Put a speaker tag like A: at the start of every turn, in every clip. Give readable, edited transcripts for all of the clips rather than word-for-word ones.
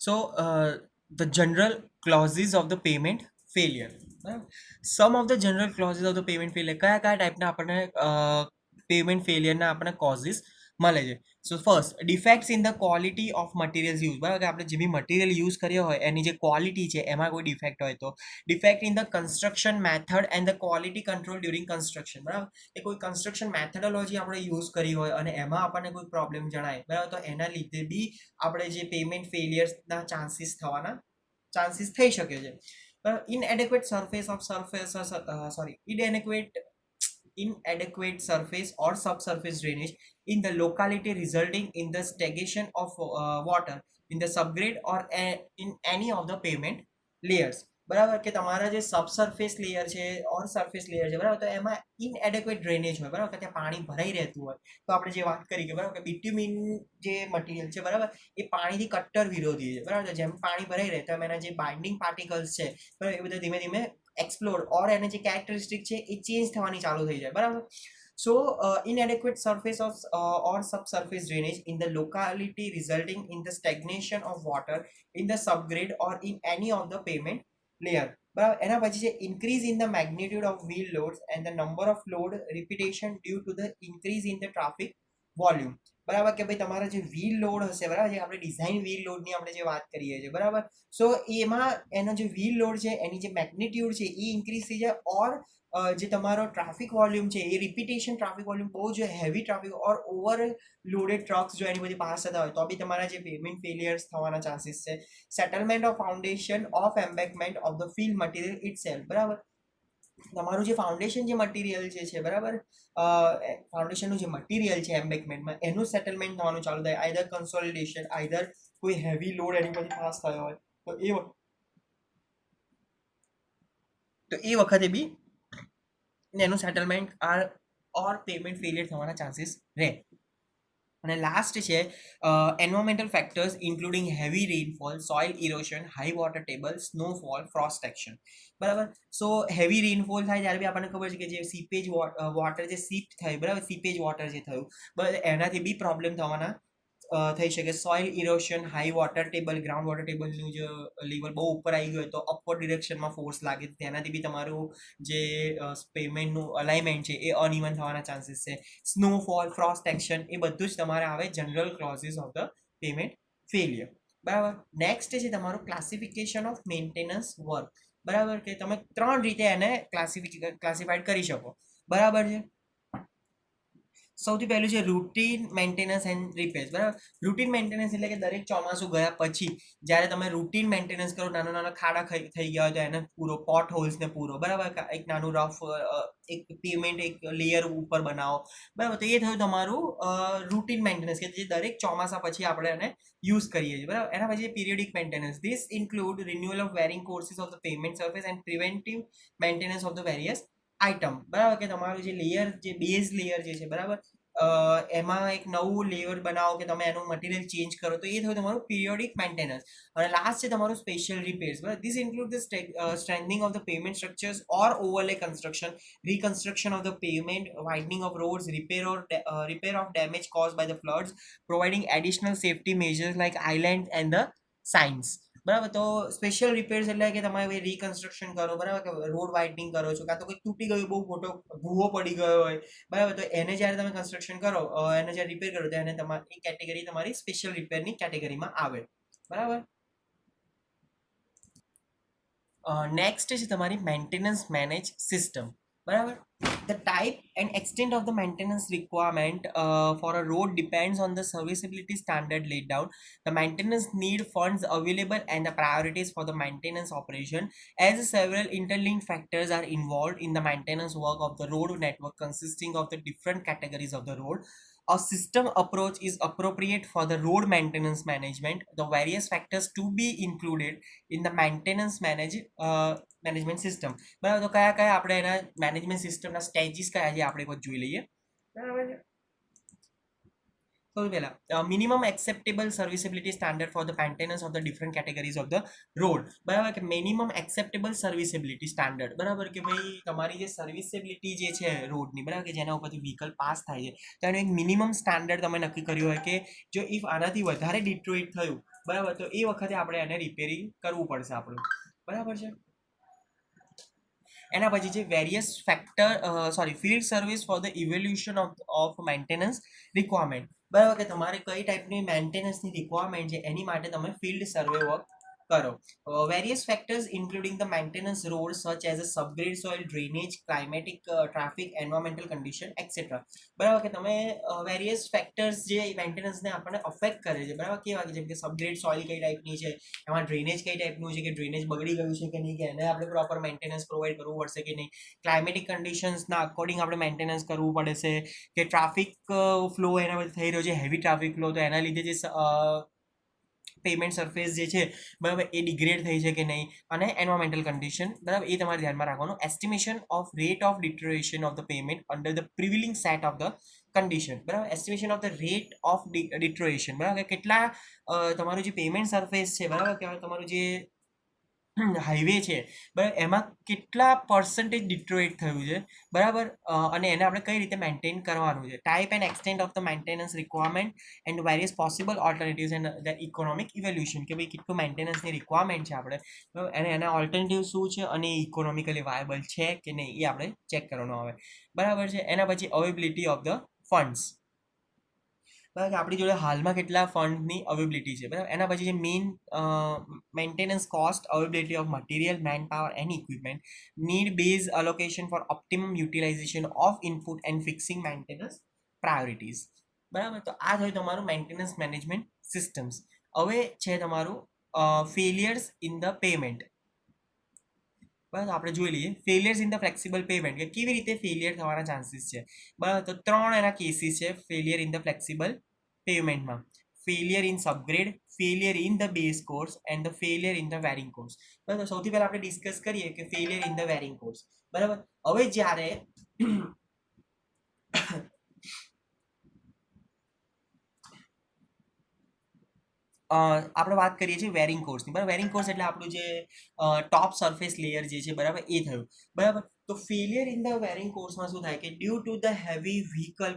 A: So the general clauses of the payment failure. Some of the general clauses of the payment failure, કયા કયા ટાઈપના આપણને payment ફેલિયરના આપણને causes મળે છે. So first, defects in the quality of materials use. બરાબર કે આપણે જે બી મટીરિયલ યુઝ કર્યો હોય એની જે ક્વોલિટી છે એમાં કોઈ ડિફેક્ટ હોય તો. Defect in the construction method and the quality control during construction. બરાબર, એ કોઈ કન્સ્ટ્રક્શન મેથડોલોજી આપણે યુઝ કરી હોય અને એમાં આપણને કોઈ પ્રોબ્લેમ જણાય, બરાબર, તો એના લીધે બી આપણે જે પેમેન્ટ ફેલિયર્સના ચાન્સીસ થઈ શકે છે. inadequate surface of surface sorry inadequate surface or subsurface drainage in the locality resulting in the stagnation of water in the subgrade or in any of the payment layers. બરાબર કે તમારા જે subsurface layer છે ઓર surface layer છે, બરાબર, તો એમાં ઇનએડેક્વેટ drainage હોય, બરાબર, કે ત્યાં પાણી ભરાઈ રહેતું હોય. તો આપણે જે વાત કરી કે બરાબર કે બિટ્યુમિન જે મટીરિયલ છે, બરાબર, એ પાણીથી કટ્ટર વિરોધી છે, બરાબર. જેમ પાણી ભરાઈ રહે તો એના જે બાઇન્ડિંગ પાર્ટિકલ્સ છે, બરાબર, એ બધા ધીમે ધીમે એક્સપ્લોર ઓર એને જે કેરેક્ટરિસ્ટિક છે એ ચેન્જ થવાની ચાલુ થઈ જાય, બરાબર. So, inadequate surface of or subsurface drainage in the locality resulting in the stagnation of water in the subgrade or in any of the pavement layer. બરાબર, એના પછી છે increase in the magnitude of wheel loads and the number of load repetition due to the increase in the traffic volume. બરાબર કે ભાઈ તમારા જે wheel load હશે, બરાબર, જે આપણે ડિઝાઇન વ્હીલ લોડની આપણે જે વાત કરીએ છીએ, બરાબર, સો એમાં એનો જે વ્હીલ લોડ છે એની જે મેગ્નિટ્યુડ છે એ ઇન્ક્રીઝ થઈ જાય ઓર જે તમારો ટ્રાફિક વોલ્યુમ છે એ રિપીટેશન ટ્રાફિક વોલ્યુમ બહુ જ હેવી ટ્રાફિક ઓર ઓવર લોડેડ ટ્રક્સ જો એની બધી પાસ થતા હોય તો બી તમારા જે પેમેન્ટ ફેલિયર્સ થવાના ચાન્સીસ છે. Settlement of foundation of embankment of the filled material itself. બરાબર, તમારું જે ફાઉન્ડેશન જે મટીરિયલ છે, બરાબર, ફાઉન્ડેશનનું જે મટીરિયલ છે એમ્બેકમેન્ટમાં એનું સેટલમેન્ટ થવાનું ચાલુ થાય, આઈધર કન્સોલિડેશન, આઈધર કોઈ હેવી લોડ એની પરથી પાસ થયો હોય તો એ વખતે બી એનું સેટલમેન્ટ ઓર પેમેન્ટ ફેલિયર થવાના ચાન્સીસ રહે. અને લાસ્ટ છે environmental factors including heavy rainfall, soil erosion, high water table, snowfall, frost action. બરાબર, સો હેવી રેનફોલ થાય ત્યારે બી આપણને ખબર છે કે જે સીપેજ વોટર જે સીપ થાય, બરાબર, સીપેજ વોટર જે થયું, બરાબર, એનાથી બી પ્રોબ્લેમ થવાના થઈ શકે. Soil erosion, high water table, ground water ટેબલનું જે લેવલ બહુ ઉપર આવી ગયું હોય તો અપવર્ડ ડિરેક્શનમાં ફોર્સ લાગે, તેનાથી બી તમારું જે પેમેન્ટનું અલાઇનમેન્ટ છે એ અનઇવન થવાના ચાન્સીસ છે. સ્નોફોલ, ફ્રોસ્ટ એક્શન, એ બધું જ તમારે આવે general clauses of the payment failure. બરાબર, નેક્સ્ટ છે તમારું ક્લાસિફિકેશન ઓફ મેન્ટેનન્સ વર્ક. બરાબર, કે તમે 3 રીતે એને ક્લાસિફાઈડ કરી શકો. બરાબર છે. સૌથી પહેલું છે રૂટીન મેન્ટેનન્સ એન્ડ રિપેર્સ. બરાબર, રૂટીન મેન્ટેનન્સ એટલે કે દરેક ચોમાસું ગયા પછી જ્યારે તમે રૂટીન મેન્ટેનન્સ કરો, નાના નાના ખાડા થઈ ગયા હોય તો એને પૂરો, પોટ હોલ્સને પૂરો, બરાબર, એક નાનું રફ એક પેમેન્ટ એક લેયર ઉપર બનાવો, બરાબર, તો એ થયું તમારું રૂટીન મેન્ટેનન્સ કે જે દરેક ચોમાસા પછી આપણે એને યુઝ કરીએ છીએ. બરાબર, એના પછી periodic maintenance. This include renewal of wearing courses of the pavement surface and preventive maintenance of the various item. બરાબર, કે તમારું જે લેયર, જે બેઝ લેયર જે છે, બરાબર, એમાં એક નવું લેયર બનાવો કે તમે એનું મટીરિયલ ચેન્જ કરો, તો એ થયું તમારું પીરિયોડિક મેન્ટેનન્સ. અને લાસ્ટ છે તમારું સ્પેશિયલ રિપેર્સ. બરાબર, this include the strengthening of the pavement structures or overlay construction, reconstruction of the pavement, widening of roads, repair of damage caused by the floods, providing additional safety measures like islands and the signs. બરાબર, તો special repairs એટલે કે તમે reconstruction કરો, બરાબર, કે road widening કરો છો, કાં તો કોઈ તૂટી ગયું, બહુ મોટો ભૂવો પડી ગયો હોય, બરાબર, તો એને જ્યારે તમે કન્સ્ટ્રક્શન કરો, એને જ્યારે રિપેર કરો તો એને તમારી એ કેટેગરી તમારી સ્પેશિયલ રિપેરની કેટેગરીમાં આવે. બરાબર. નેક્સ્ટ છે તમારી મેન્ટેનન્સ મેનેજ સિસ્ટમ. બરાબર, the type and extent of the maintenance requirement for a road depends on the serviceability standard laid down, the maintenance need, funds available, and the priorities for the maintenance operation, as several interlinked factors are involved in the maintenance work of the road network consisting of the different categories of the road. A system approach is appropriate for the road maintenance management. The various factors to be included in the maintenance management system. બરાબર, તો કયા કયા આપણે એના management સિસ્ટમના stages કયા છે આપણે એક જોઈ લઈએ. બરાબર છે. સૌથી પહેલા minimum acceptable serviceability standard for the maintenance of the different categories of the road. બરાબર, કે મિનિમમ એક્સેપ્ટેબલ સર્વિસેબિલિટી સ્ટાન્ડર્ડ. બરાબર, કે ભાઈ તમારી જે સર્વિસેબિલિટી જે છે રોડની, બરાબર, કે જેના ઉપરથી વ્હીકલ પાસ થાય છે, તો એનું એક મિનિમમ સ્ટાન્ડર્ડ તમે નક્કી કર્યું હોય કે જો ઇફ આનાથી વધારે ડિટ્રોઇટ થયું બરાબર, તો એ વખતે આપણે એને રિપેરિંગ કરવું પડશે આપણું, બરાબર છે. એના પછી છે various factor sorry field service for the evolution of maintenance requirement. બરાબર, કે તમારે કઈ ટાઈપની મેન્ટેનન્સની રિક્વાયરમેન્ટ છે એની માટે તમે ફિલ્ડ સર્વે વર્ક કરો. Various factors including the maintenance road such as a subgrade soil drainage climatic traffic environmental condition etcetera. બરાબર, કે તમે વેરિયસ ફેક્ટર્સ જે મેન્ટેનન્સને આપણને અફેક્ટ કરે છે, બરાબર, કેવા કે જેમ કે સબગ્રેડ સોઇલ કઈ ટાઈપની છે, એમાં ડ્રેનેજ કઈ ટાઈપનું છે, કે ડ્રેનેજ બગડી ગયું છે કે નહીં, કે એને આપણે પ્રોપર મેન્ટેનન્સ પ્રોવાઈડ કરવું પડશે કે નહીં, ક્લાઇમેટિક કન્ડિશન્સના અકોર્ડિંગ આપણે મેન્ટેનન્સ કરવું પડશે, કે ટ્રાફિક ફ્લો એના થઈ રહ્યો છે હેવી ટ્રાફિક ફ્લો, તો એના લીધે જે પેમેન્ટ સરફેસ જે છે, બરાબર, એ ડિગ્રેડ થઈ છે કે નહીં, અને એન્વાયરમેન્ટલ કન્ડિશન, બરાબર, એ તમારે ધ્યાનમાં રાખવાનું. Estimation of rate of deterioration of the pavement under the prevailing set of the condition, બરાબર, estimation of the rate of deterioration, બરાબર, કેટલા તમારું જે પેમેન્ટ સરફેસ છે, બરાબર, કે તમારું જે હાઈવે છે, બરાબર, એમાં કેટલા પર્સન્ટેજ ડિટ્રોઇટ થયું છે, બરાબર, અને એને આપણે કઈ રીતે મેન્ટેન કરવાનું છે. Type and extent of the maintenance requirement and various possible alternatives and the economic evaluation, કે ભાઈ કેટલું મેન્ટેનન્સની રિક્વાયરમેન્ટ છે આપણે, બરાબર, અને એના ઓલ્ટરનેટિવ શું છે અને ઇકોનોમિકલી વાયબલ છે કે નહીં એ આપણે ચેક કરવાનું આવે, બરાબર છે. એના પછી અવેબિલિટી ઓફ ધ ફંડ્સ, બરાબર, આપણી જોડે હાલમાં કેટલા ફંડની અવેબિલિટી છે, બરાબર. એના પછી જે main maintenance cost, availability of material, man power and equipment, need base allocation for optimum utilisation of input and fixing maintenance priorities, બરાબર. તો આ થયું તમારું મેન્ટેનન્સ મેનેજમેન્ટ સિસ્ટમ્સ. હવે છે તમારું ફેલિયર્સ ઇન ધ પેમેન્ટ, બરાબર. આપણે જોઈ લઈએ failures in the flexible payment, કે કેવી રીતે ફેલિયર થવાના ચાન્સીસ છે, બરાબર. તો 3 એના કેસીસ છે ફેલિયર ઇન ધ ફ્લેક્સિબલ પેમેન્ટમાં: failure in subgrade, failure in the base course and the failure in the wearing course. બરાબર, સૌથી પહેલા આપણે ડિસ્કસ કરીએ કે failure in the wearing course, બરાબર. હવે જ્યારે આપણે વાત કરીએ છીએ વેરિંગ કોર્સની, બરાબર. વેરિંગ કોર્સ એટલે આપણું જે ટોપ સરફેસ લેયર જે છે, બરાબર, એ થયું, બરાબર. તો ફેલિયર ઇન ધ વેરિંગ કોર્સમાં શું થાય કે due to the heavy vehicle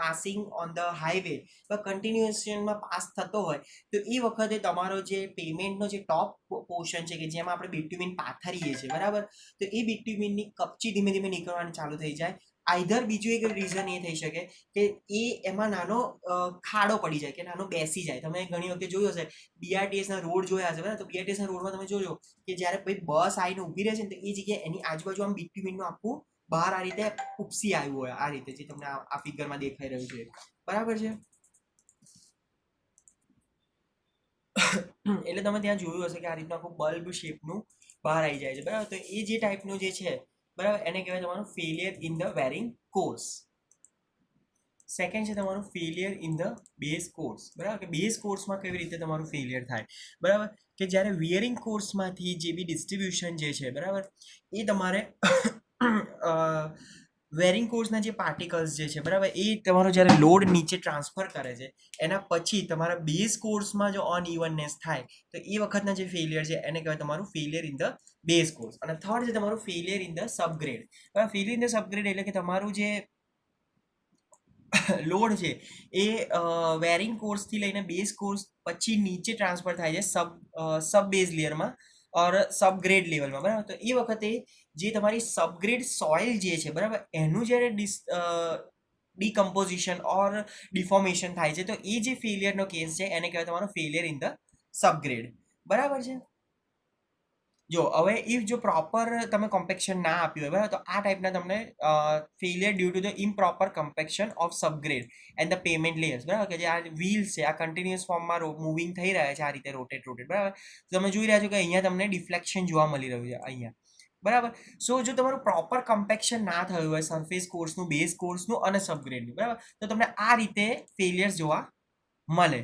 A: passing on the highway કન્ટિન્યુએશનમાં પાસ થતો હોય, તો એ વખતે તમારો જે પેમેન્ટનો જે ટોપ પોર્શન છે, કે જેમાં આપણે બિટ્યુમિન પાથરીએ છીએ, બરાબર, તો એ બિટ્યુમિનની કપચી ધીમે ધીમે નીકળવાની ચાલુ થઈ જાય. આઈધર બીજું એક રીઝન એ થઈ શકે કે એમાં નાનો ખાડો પડી જાય, કે નાનો બેસી જાય. તમે ઘણી વખતે જોયું હશે, બીઆરટીએસ ના રોડ જોયા હશે, બરાબર. તો બીઆરટીએસ ના રોડમાં તમે જોજો કે જ્યારે ભાઈ બસ આવીને ઊભી રહે છે ને, તો એ જગ્યાએ એની આજુબાજુ આમ બિટ્યુમિનનું આખું બહાર આ રીતે ઉપસી આવ્યું હોય, આ રીતે જે તમને આ ફિગરમાં દેખાઈ રહ્યું છે, બરાબર છે. એટલે તમે ત્યાં જોયું હશે કે આ રીતનું આખું બલ્બ શેપનું બહાર આવી જાય છે, બરાબર. તો એ જે ટાઈપનું જે છે, બરાબર, એને કહેવાય તમારું failure in the wearing course. Second છે તમારું failure in the base course, બરાબર, કે બેઝ કોર્સમાં કેવી રીતે તમારું ફેલિયર થાય, બરાબર, કે જ્યારે વિયરિંગ કોર્સમાંથી જે બી ડિસ્ટ્રીબ્યુશન જે છે, બરાબર, એ તમારે વેરિંગ કોર્સના જે પાર્ટિકલ્સ જે છે, બરાબર, એ તમારો જ્યારે લોડ નીચે ટ્રાન્સફર કરે છે, એના પછી તમારા બેઝ કોર્સમાં જો અનઇવનનેસ થાય, તો એ વખતના જે ફેલિયર છે એને કહેવાય તમારું failure in the base course. અને થર્ડ છે તમારું ફેલિયર ઇન ધ સબગ્રેડ, બરાબર. ફેલિયર ઇન ધ સબગ્રેડ એટલે કે તમારું જે લોડ છે એ વેરિંગ કોર્સથી લઈને બેઝ કોર્સ પછી નીચે ટ્રાન્સફર થાય છે સબ બેઝ લેયરમાં ઓર સબગ્રેડ લેવલમાં, બરાબર. તો એ વખતે જે તમારી સબગ્રેડ સોઇલ જે છે, બરાબર, એનું જ્યારે ડિકમ્પોઝિશન ઓર ડિફોર્મેશન થાય છે, તો એ જે ફેલિયરનો કેસ છે એને કહેવાય તમારો ફેલિયર ઇન ધ સબગ્રેડ, બરાબર છે. જો હવે ઇફ જો પ્રોપર તમે કોમ્પેક્શન ના આપ્યું હોય, બરાબર, તો આ ટાઈપના તમને failure due to the improper compaction of subgrade and the pavement layers, બરાબર, કે જે આ વ્હીલ્સ છે આ કન્ટિન્યુઅસ ફોર્મમાં મૂવિંગ થઈ રહ્યા છે આ રીતે રોટેટ, બરાબર. તમે જોઈ રહ્યા છો કે અહીંયા તમને ડિફ્લેક્શન જોવા મળી રહ્યું છે અહીંયા, બરાબર. સો જો તમારું પ્રોપર કમ્પેક્શન ના થયું હોય સરફેસ કોર્સનું, બેઝ કોર્સનું અને સબગ્રેડનું, બરાબર, તો તમને આ રીતે ફેલિયર્સ જોવા મળે.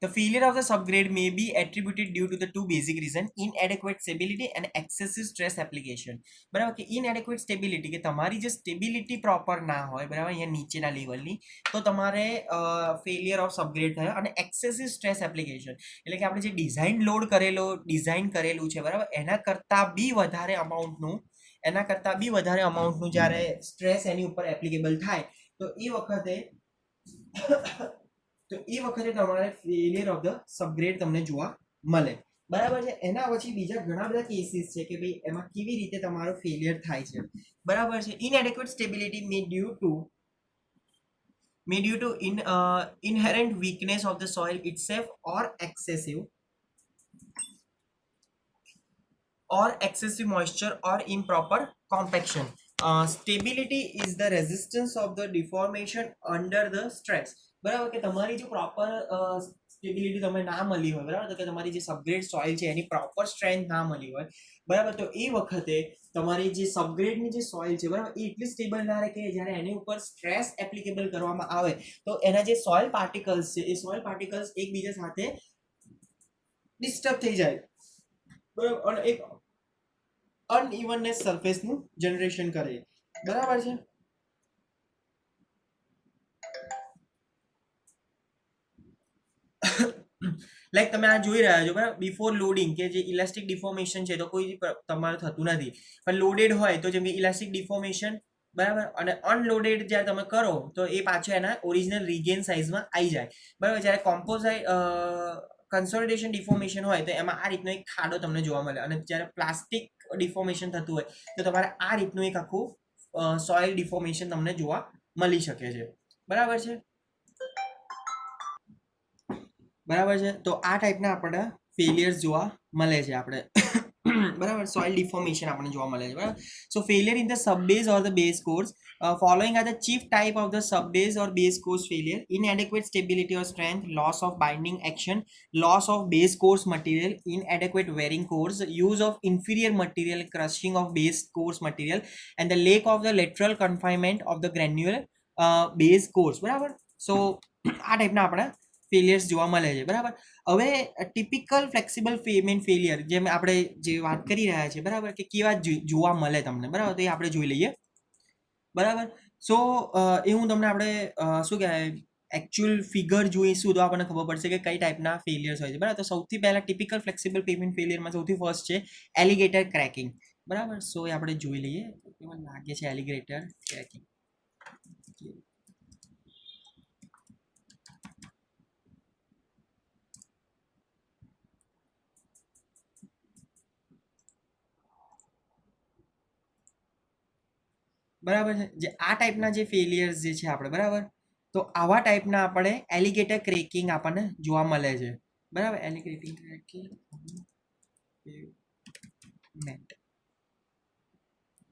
A: The failure of the subgrade may be attributed due to the two basic reasons: inadequate stability and excessive stress application. બરાબર, કે inadequate stability કે તમારી જે સ્ટેબિલિટી પ્રોપર ના હોય, બરાબર, અહીંયા નીચેના લેવલની, તો તમારે ફેલિયર ઓફ સબગ્રેડ થયો. અને એક્સેસિવ સ્ટ્રેસ એપ્લિકેશન એટલે કે આપણે જે ડિઝાઇન કરેલું છે, બરાબર, એના કરતાં બી વધારે અમાઉન્ટનું જ્યારે સ્ટ્રેસ એની ઉપર એપ્લિકેબલ થાય, તો એ વખતે તો એ વખતે તમારે ફેલિયર ઓફ ધ સબગ્રેડ તમને જોવા મળે, બરાબર છે. એના પછી બીજા ઘણા બધા કેસીસ છે કે ભાઈ એમાં કેવી રીતે તમારો ફેલિયર થાય છે, બરાબર છે. ઇનએડિક્વેટ stability may due to inherent weakness of the soil itself or excessive moisture or improper compaction. Stability is the resistance of the deformation under the stress. બરાબર કે તમારી જો પ્રોપર સ્ટેબિલિટી તમને ના મળી હોય, બરાબર, તો કે તમારી જે સબગ્રેડ સોઇલ છે એની પ્રોપર સ્ટ્રેન્થ ના મળી હોય, બરાબર, તો એ વખતે તમારી જે સબગ્રેડની જે સોઇલ છે, બરાબર, એ એટલી સ્ટેબલ ના રહે કે જ્યારે એની ઉપર સ્ટ્રેસ એપ્લિકેબલ કરવામાં આવે તો એના જે સોઇલ પાર્ટિકલ્સ છે એ સોઇલ પાર્ટિકલ્સ એકબીજા સાથે ડિસ્ટર્બ થઈ જાય, બરાબર, અને એક અનઇવનનેસ સરફેસનું જનરેશન કરે, બરાબર છે. લાઈક તમે આ જોઈ રહ્યા છો, બરાબર, બિફોર લોડિંગ કે જે ઇલાસ્ટિક ડિફોર્મેશન છે તો કોઈ તમારું થતું નથી, પણ લોડેડ હોય તો જેમ કે ઇલાસ્ટિક ડિફોર્મેશન, બરાબર, અને અનલોડેડ જ્યારે તમે કરો તો એ પાછો એના ઓરિજિનલ રીગેન સાઇઝમાં આવી જાય, બરાબર. જ્યારે કોમ્પોઝાઇટ કન્સોલિડેશન ડિફોર્મેશન હોય તો એમાં આ રીતનો એક ખાડો તમને જોવા મળે, અને જ્યારે પ્લાસ્ટિક ડિફોર્મેશન થતું હોય તો તમારે આ રીતનું એક આખું સોઇલ ડિફોર્મેશન તમને જોવા મળી શકે છે, બરાબર છે, બરાબર છે. તો આ ટાઈપના આપણે ફેલિયર્સ જોવા મળે છે આપણે, બરાબર, સોઇલ ડિફોર્મેશન આપણને જોવા મળે છે, બરાબર. So failure in the subbase or the base course, following are the chief type of the subbase or base course failure: inadequate stability or strength, loss of binding action, loss of base course material, inadequate wearing course, use of inferior material, crushing of base course material, and the lack of the lateral confinement of the granular base course, બરાબર. સો આ ટાઈપના આપણા failures જોવા મળે છે, બરાબર. હવે typical flexible payment failure જેમ આપણે જે વાત કરી રહ્યા છીએ, બરાબર, કે કેવા જોવા મળે તમને, બરાબર, તો એ આપણે જોઈ લઈએ, બરાબર. સો એ હું તમને આપણે શું કહેવાય એકચ્યુઅલ ફિગર જોઈશું તો આપણને ખબર પડશે કે કઈ ટાઈપના ફેલિયર્સ હોય છે, બરાબર. તો સૌથી પહેલા ટિપિકલ ફ્લેક્સિબલ પેમેન્ટ ફેલિયરમાં સૌથી ફર્સ્ટ છે એલિગેટર ક્રેકિંગ, બરાબર. સો એ આપણે જોઈ લઈએ કેવું લાગે છે એલિગેટર ક્રેકિંગ. બરાબર છે, જે આ ટાઈપના જે ફેલિયર્સ જે છે આપણે, બરાબર, તો આવા ટાઈપના આપણે એલિગેટર ક્રેકિંગ આપણને જોવા મળે છે, બરાબર. એલિગેટર ક્રેકિંગ,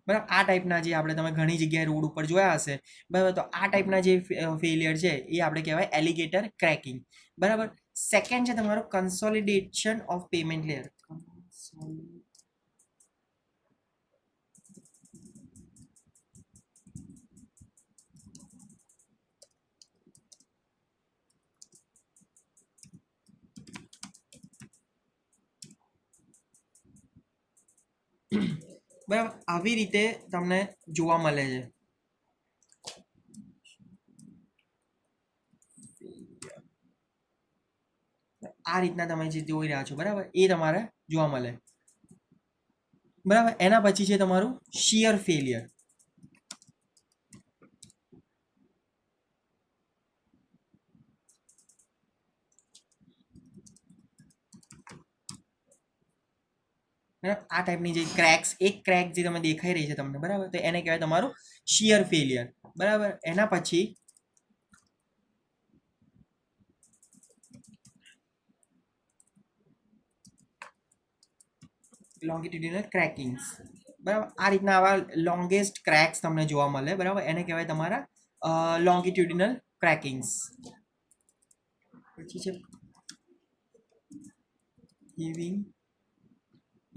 A: બરાબર, આ ટાઈપના જે આપણે તમે ઘણી જગ્યાએ રોડ ઉપર જોયા હશે, બરાબર, તો આ ટાઈપના જે ફેલિયર છે એ આપણે કહેવાય એલિગેટર ક્રેકિંગ, બરાબર. સેકન્ડ છે તમારું કન્સોલિડેશન ઓફ પેમેન્ટ લેયર. બરાબર, આવી રીતે તમને જોવા મળે છે, આ રીતના તમે જે જોઈ રહ્યા છો, બરાબર, એ તમારે જોવા મળે, બરાબર. એના પછી છે તમારું શિયર ફેલિયર. આ ટાઈપની જે ક્રેક્સ, એક ક્રેક જે તમે દેખાઈ રહી છે તમને, બરાબર, તો એને કહેવાય તમારું શિયર ફેલિયર, બરાબર. એના પછી લોંગિટ્યુડિનલ ક્રેકિંગ્સ, બરાબર. આ રીતના આવા લોંગેસ્ટ ક્રેક્સ તમને જોવા મળે, બરાબર, એને કહેવાય તમારા લોંગિટ્યુડિનલ ક્રેકિંગ્સ. પછી છે હિવિંગ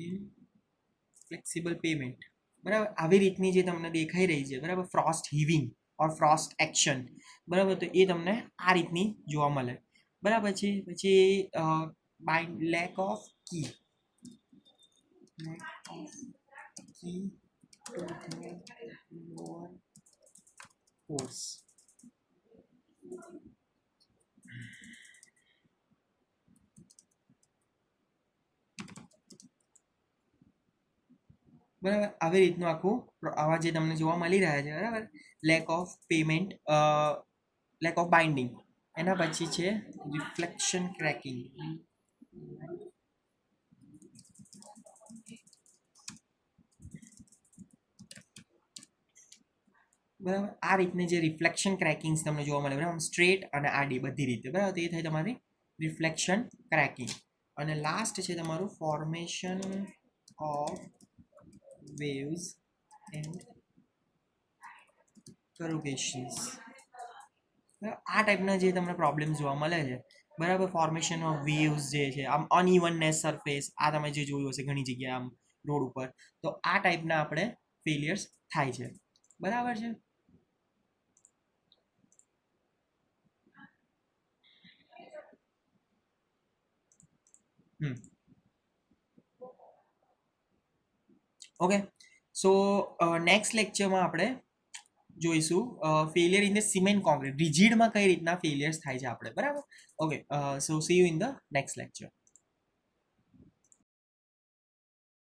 A: ઇન ફ્લેક્સિબલ પેમેન્ટ, બરાબર. આવી રીતની જે તમને દેખાઈ રહી છે, બરાબર, ફ્રોસ્ટ હિવિંગ ઓર ફ્રોસ્ટ એક્શન, બરાબર, તો એ તમને આ રીતની જોવા મળે, બરાબર છે. પછી bind lack of key, force, બરાબર. આવી રીતનું આખું આવા જે તમને જોવા મળી રહ્યા છે, બરાબર, lack of payment, lack of binding એના પછી છે રિફ્લેક્શન ક્રેકિંગ. બરાબર, આ રીતની જે રિફ્લેક્શન ક્રેકિંગ્સ તમને જોવા મળે, બરાબર, સ્ટ્રેટ અને આડી બધી રીતે, બરાબર, તો એ થાય તમારી રિફ્લેક્શન ક્રેકિંગ. અને લાસ્ટ છે તમારું ફોર્મેશન ઓફ વેવ્સ એન્ડ કરુગેશન્સ. આ ટાઈપના જે તમને પ્રોબ્લેમ જોવા મળે છે, બરાબર, ફોર્મેશન ઓફ વેવ્સ જે છે, આમ અનઇવનનેસ સરફેસ, આ તમે જે જોયું હશે ઘણી જગ્યાએ આમ રોડ ઉપર, તો આ ટાઈપના આપણે ફેલિયર્સ થાય છે. બરાબર છે. ઓકે, સો નેક્સ્ટ લેક્ચરમાં આપણે જોઈશું failure in the cement concrete, રિજિડમાં કઈ રીતના ફેલિયર્સ થાય છે આપણે, બરાબર. Okay, so see you in the next lecture.